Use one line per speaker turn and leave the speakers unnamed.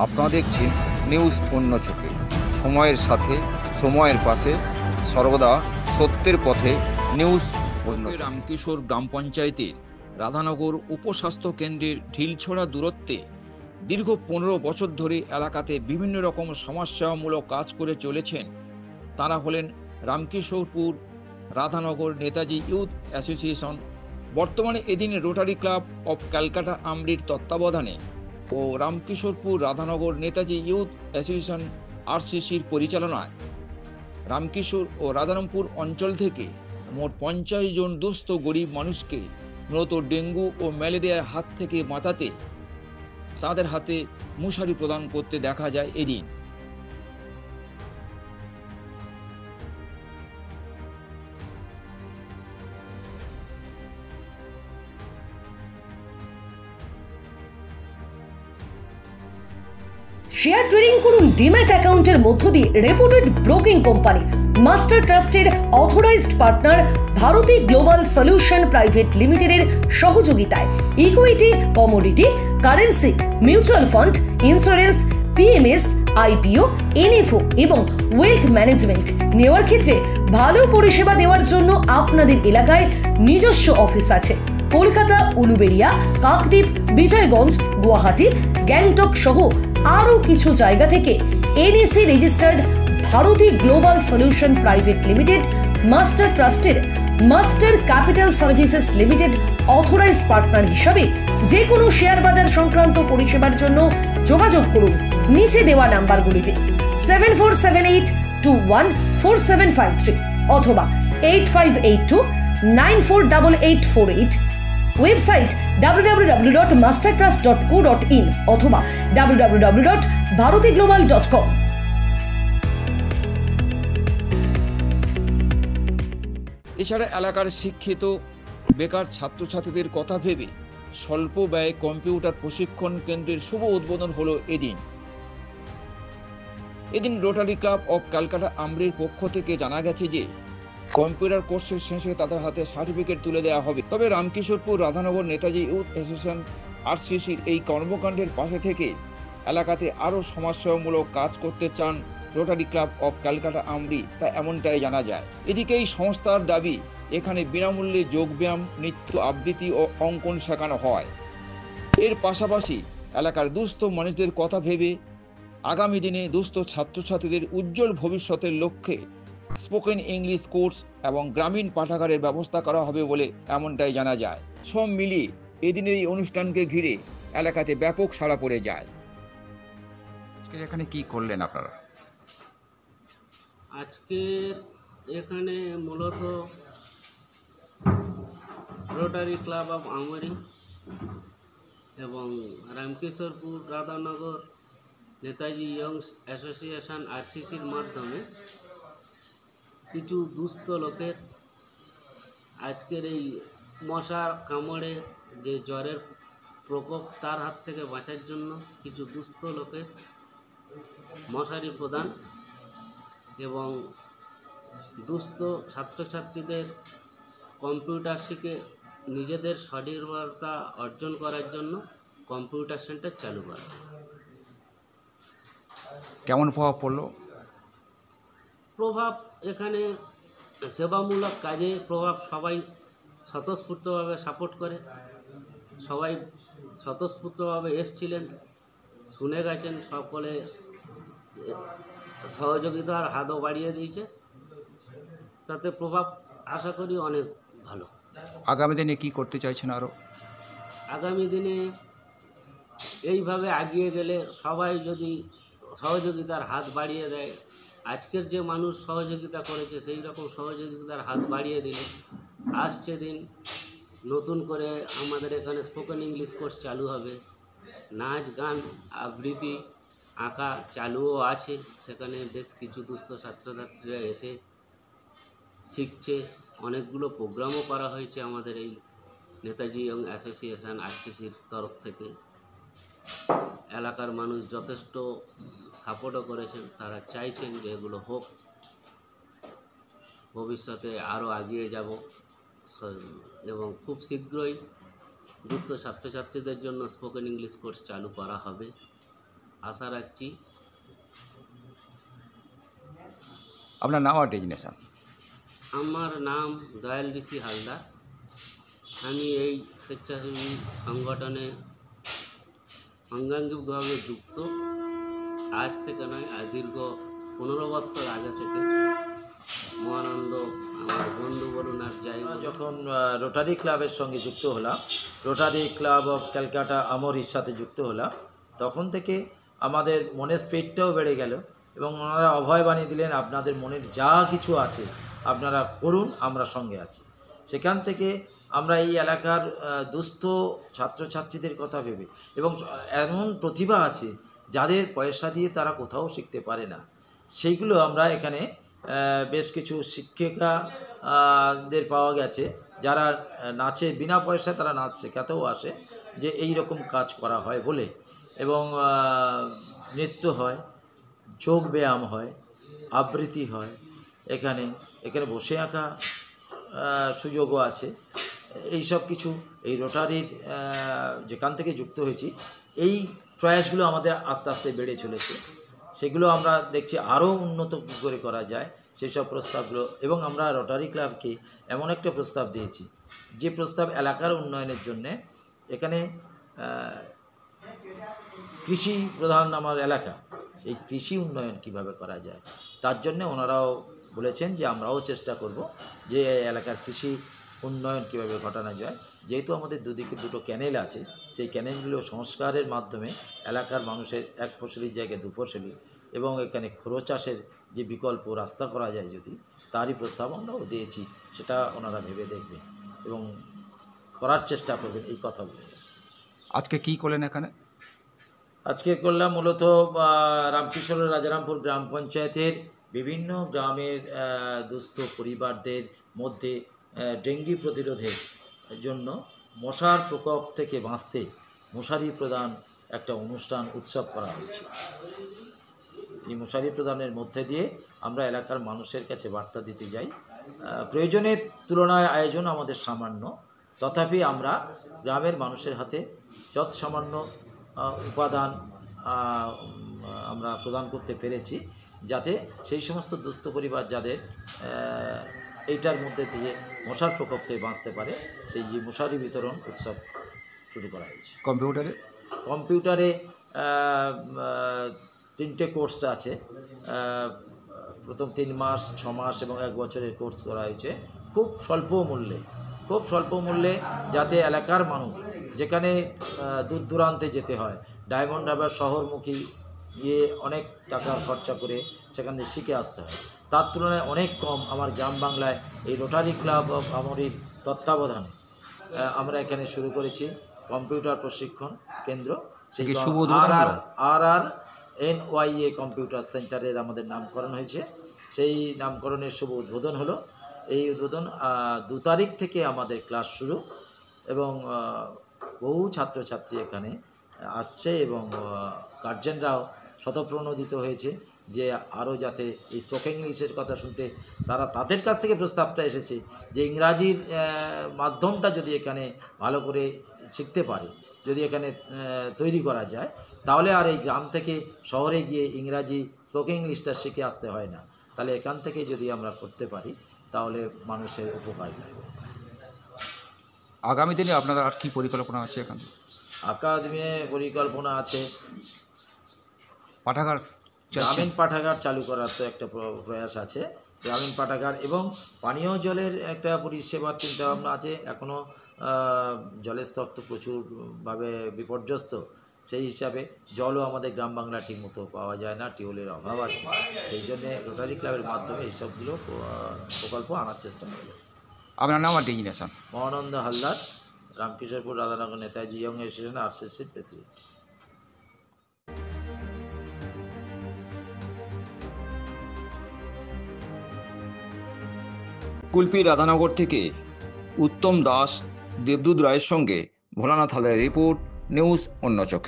আপনারা দেখছেন নিউজ অন্য চোখে, সময়ের সাথে সময়ের পাশে, সর্বদা সত্যের পথে। নিউজ অন্য চোখে। রামকিশোর গ্রাম পঞ্চায়েতের রাধানগর উপস্বাস্থ্য কেন্দ্রের ঢিলছড়া দূরত্বে দীর্ঘ 15 বছর ধরে এলাকাতে বিভিন্ন রকম সমস্যামূলক কাজ করে চলেছেন। তারা হলেন রামকিশোরপুর রাধানগর নেতাজি ইউথ অ্যাসোসিয়েশন। বর্তমানে এদিন রোটারি ক্লাব অফ ক্যালকাটা আমরির তত্ত্বাবধানে ও রামকিশোরপুর রাধানগর নেতাজি ইউথ অ্যাসোসিয়েশন আরসিসির পরিচালনায় রামকিশোর ও রাধারামপুর অঞ্চল থেকে মোট 50 জন দুস্থ গরিব মানুষকে মূলত ডেঙ্গু ও ম্যালেরিয়ার হাত থেকে বাঁচাতে তাদের হাতে মশারি প্রদান করতে দেখা যায় এদিন।
শেয়ার ট্রেডিং করুন ডিম্যাট অ্যাকাউন্টের মধ্য দিয়ে রেপুটেড ব্রোকিং কোম্পানি মাস্টার ট্রাস্টের authorised partner Bharti global solution private লিমিটেডের সহযোগিতায় equity, commodity, currency, mutual fund, insurance, PMS, IPO, NFO এবং ওয়েলথ ম্যানেজমেন্ট নেওয়ার ক্ষেত্রে ভালো পরিষেবা দেওয়ার জন্য আপনাদের এলাকায় নিজস্ব অফিস আছে। কলকাতা, উলুবেড়িয়া, কাকদ্বীপ, বিজয়গঞ্জ, গুয়াহাটি, গ্যাংটক সহ আরও কিছু জায়গা থেকে NAC registered Bharti global solution private limited master ট্রাস্টের master capital services limited authorised partner হিসাবে যে কোনো শেয়ার বাজার সংক্রান্ত পরিষেবার জন্য যোগাযোগ করুন নিচে দেওয়া নাম্বারগুলিতে 7478214753 অথবা 8582948848, ওয়েবসাইট www.mastertrust.co.in অথবা www.bharatiglobal.com।
এছাড়া এলাকার শিক্ষিত বেকার ছাত্রছাত্রীদের কথা ভেবে স্বল্প ব্যয়ে কম্পিউটার প্রশিক্ষণ কেন্দ্রের শুভ উদ্বোধন হলো এদিন রোটারি ক্লাব অফ ক্যালকাটা আমরির পক্ষ থেকে জানা গেছে যে কম্পিউটার কোর্সের শেষে তাদের হাতে সার্টিফিকেট তুলে দেওয়া হবে। তবে রামকিশোরপুর রাধানগর নেতাজি ইউথ অ্যাসোসিয়েশন আরসিসির এই কর্মকাণ্ডের পাশে থেকে এলাকাতে আরও সমাজসেবামূলক কাজ করতে চান রোটারি ক্লাব অফ ক্যালকাটা আমরি, তা এমনটাই জানা যায়। এদিকে এই সংস্থার দাবি এখানে বিনামূল্যে যোগব্যায়াম, নৃত্য, আবৃত্তি ও অঙ্কন শেখানো হয়। এর পাশাপাশি এলাকার দুস্থ মানুষদের কথা ভেবে আগামী দিনে দুস্থ ছাত্রছাত্রীদের উজ্জ্বল ভবিষ্যতের লক্ষ্যে স্পোকেন ইংলিশ কোর্স এবং গ্রামীণ পাঠাগারের ব্যবস্থা করা হবে বলে এমনটাই জানা যায়। সব মিলিয়ে এদিনের এই অনুষ্ঠানকে ঘিরে এলাকাতে ব্যাপক সাড়া পড়ে যায়। আজকে এখানে কি করলেন আপনারা?
আজকে এখানে মূলত রোটারি ক্লাব অফ আমরি এবং রামকিশোরপুর রাধানগর নেতাজি ইয়ং অ্যাসোসিয়েশন আরসিসির মাধ্যমে কিছু দুস্থ লোকের আজকের এই মশার কামড়ে যে জ্বরের প্রকোপ তার হাত থেকে বাঁচার জন্য কিছু দুস্থ লোকের মশারি প্রদান এবং দুস্থ ছাত্রছাত্রীদের কম্পিউটার শিখে নিজেদের স্বনির্ভরতা অর্জন করার জন্য কম্পিউটার সেন্টার চালু করা।
কেমন প্রভাব পড়লো?
প্রভাব এখানে সেবামূলক কাজে প্রভাব, সবাই স্বতঃস্ফূর্তভাবে সাপোর্ট করে, সবাই স্বতঃস্ফূর্তভাবে এসছিলেন, শুনে গেছেন, সকলে সহযোগিতার হাতও বাড়িয়ে দিয়েছে, তাতে প্রভাব আশা করি অনেক ভালো।
আগামী দিনে কি করতে চাইছেন আরও?
আগামী দিনে এইভাবে এগিয়ে গেলে সবাই যদি সহযোগিতার হাত বাড়িয়ে দেয়, আজকের যে মানুষ সহযোগিতা করেছে সেই রকম সহযোগিতার হাত বাড়িয়ে দিলে আসছে দিন নতুন করে আমাদের এখানে স্পোকেন ইংলিশ কোর্স চালু হবে, নাচ, গান, আবৃত্তি, আঁকা চালুও আছে। সেখানে বেশ কিছু দুস্থ ছাত্রছাত্রীরা এসে শিখছে, অনেকগুলো প্রোগ্রামও করা হয়েছে আমাদের এই নেতাজি ইয়ং অ্যাসোসিয়েশন আরসিসির তরফ থেকে। এলাকার মানুষ যথেষ্ট সাপোর্টও করেছেন, তারা চাইছেন যে এগুলো হোক, ভবিষ্যতে আরও এগিয়ে যাব এবং খুব শীঘ্রই দুস্থ ছাত্রছাত্রীদের জন্য স্পোকেন ইংলিশ কোর্স চালু করা হবে। আশা রাখছি।
আপনার নাম আর ডেজিনেশন?
আমার নাম দয়াল ঋষি হালদার। আমি এই স্বেচ্ছাসেবী সংগঠনে অঙ্গাঙ্গিভাবে যুক্ত। আজ থেকে নয়, আজ দীর্ঘ 15 বৎসর আগে থেকে। মহানন্দ আমার বন্ধু বলুন আর যাই বলুন।
যখন রোটারি ক্লাবের সঙ্গে যুক্ত হলাম, রোটারি ক্লাব অফ ক্যালকাটা আমরির সাথে যুক্ত হলাম, তখন থেকে আমাদের মনের স্পিডটাও বেড়ে গেল এবং ওনারা অভয় বানিয়ে দিলেন, আপনাদের মনের যা কিছু আছে আপনারা করুন, আমরা সঙ্গে আছি। সেখান থেকে আমরা এই এলাকার দুস্থ ছাত্রছাত্রীদের কথা ভেবে, এবং এমন প্রতিভা আছে যাদের পয়সা দিয়ে তারা কোথাও শিখতে পারে না, সেইগুলো আমরা এখানে বেশ কিছু শিক্ষিকাদের পাওয়া গেছে যারা নাচে বিনা পয়সায় তারা নাচ শেখাতেও আসে, যে এই রকম কাজ করা হয় বলে। এবং নৃত্য হয়, যোগ ব্যায়াম হয়, আবৃত্তি হয়, এখানে বসে আঁকা সুযোগও আছে। এই সব কিছু এই রোটারির যেখান থেকে যুক্ত হয়েছি, এই প্রয়াসগুলো আমাদের আস্তে আস্তে বেড়ে চলেছে। সেগুলো আমরা দেখছি আরও উন্নত কী করে করা যায় সেই সব প্রস্তাবগুলো। এবং আমরা রোটারি ক্লাবকে এমন একটা প্রস্তাব দিয়েছি, যে প্রস্তাব এলাকার উন্নয়নের জন্যে। এখানে কৃষি প্রধান আমার এলাকা, সেই কৃষি উন্নয়ন কিভাবে করা যায় তার জন্য ওনারাও বলেছেন যে আমরাও চেষ্টা করব যে এলাকার কৃষি উন্নয়ন কীভাবে ঘটানো যায়। যেহেতু আমাদের দুদিকে দুটো ক্যানেল আছে, সেই ক্যানেলগুলো সংস্কারের মাধ্যমে এলাকার মানুষের এক ফসলির জায়গায় দু ফসলি, এবং এখানে খোরো চাষের যে বিকল্প রাস্তা করা যায় যদি, তারই প্রস্তাব আমরাও দিয়েছি। সেটা ওনারা ভেবে দেখবেন এবং করার চেষ্টা করবেন, এই কথা বলে গেছে।
আজকে কি করলেন এখানে?
আজকে করলাম মূলত রামকিশোরের রাজারামপুর গ্রাম পঞ্চায়েতের বিভিন্ন গ্রামের দুস্থ পরিবারদের মধ্যে ডেঙ্গি প্রতিরোধের জন্য মশার প্রকোপ থেকে বাঁচতে মশারি প্রদান একটা অনুষ্ঠান উৎসব করা হয়েছে। এই মশারি প্রদানের মধ্যে দিয়ে আমরা এলাকার মানুষের কাছে বার্তা দিতে যাই। প্রয়োজনের তুলনায় আয়োজন আমাদের সামান্য, তথাপি আমরা গ্রামের মানুষের হাতে যৎ সামান্য উপাদান আমরা প্রদান করতে পেরেছি, যাতে সেই সমস্ত দুস্থ পরিবার যাদের এইটার মধ্যে দিয়ে মশার প্রকোপ থেকে বাঁচতে পারে, সেই যে মশারি বিতরণ উৎসব শুরু করা হয়েছে। কম্পিউটারে 3টে কোর্স আছে। প্রথম 3 মাস, 6 মাস এবং 1 বছরের কোর্স করা হয়েছে খুব স্বল্প মূল্যে, যাতে এলাকার মানুষ যেখানে দূর দূরান্তে যেতে হয়, ডায়মন্ড হারবার শহরমুখী গিয়ে অনেক টাকা খরচা করে সেখানে শিখে আসতে হয়, তার তুলনায় অনেক কম আমার গ্রাম বাংলায় এই রোটারি ক্লাব অফ আমরির তত্ত্বাবধানে আমরা এখানে শুরু করেছি কম্পিউটার প্রশিক্ষণ কেন্দ্র। সেই RRNYA কম্পিউটার সেন্টারের আমাদের নামকরণ হয়েছে। সেই নামকরণের শুভ উদ্বোধন হলো। এই উদ্বোধন 2 তারিখ থেকে আমাদের ক্লাস শুরু, এবং বহু ছাত্রছাত্রী এখানে আসছে এবং গার্জেনরাও স্বতঃপ্রণোদিত হয়েছে যে আরও যাতে এই স্পোকেন ইংলিশের কথা শুনতে তাদের কাছ থেকে প্রস্তাবটা এসেছে যে ইংরাজির মাধ্যমটা যদি এখানে ভালো করে শিখতে পারে, যদি এখানে তৈরি করা যায়, তাহলে আর এই গ্রাম থেকে শহরে গিয়ে ইংরাজি স্পোকেন ইংলিশটা শিখে আসতে হয় না। তাহলে এখান থেকে যদি আমরা করতে পারি তাহলে মানুষের উপকার লাগবে।
আগামী দিনে আপনাদের আর কি পরিকল্পনা আছে এখানে?
আগামী পরিকল্পনা আছে
পাঠাগার,
গ্রামীণ পাঠাগার চালু করার তো একটা প্রয়াস আছে। গ্রামীণ পাঠাগার এবং পানীয় জলের একটা পরিষেবার চিন্তাভাবনা আছে। এখনও জলের স্তর তো প্রচুরভাবে বিপর্যস্ত, সেই হিসাবে জলও আমাদের গ্রাম বাংলা ঠিকমতো পাওয়া যায় না, টিউবওয়েলের অভাব আছে। সেই জন্যে রোটারি ক্লাবের মাধ্যমে এইসবগুলো প্রকল্প আনার চেষ্টা করা যাচ্ছে।
আপনার নাম আর designation?
Mahananda Haldar, Ramkishorepur Radhanagar Netaji young association RCCর প্রেসিডেন্ট।
কুলপি রাধানগর থেকে উত্তম দাস, দেবদূত রায়ের সঙ্গে ভোলানাথ হালদারের রিপোর্ট, নিউজ অন্য চোখে।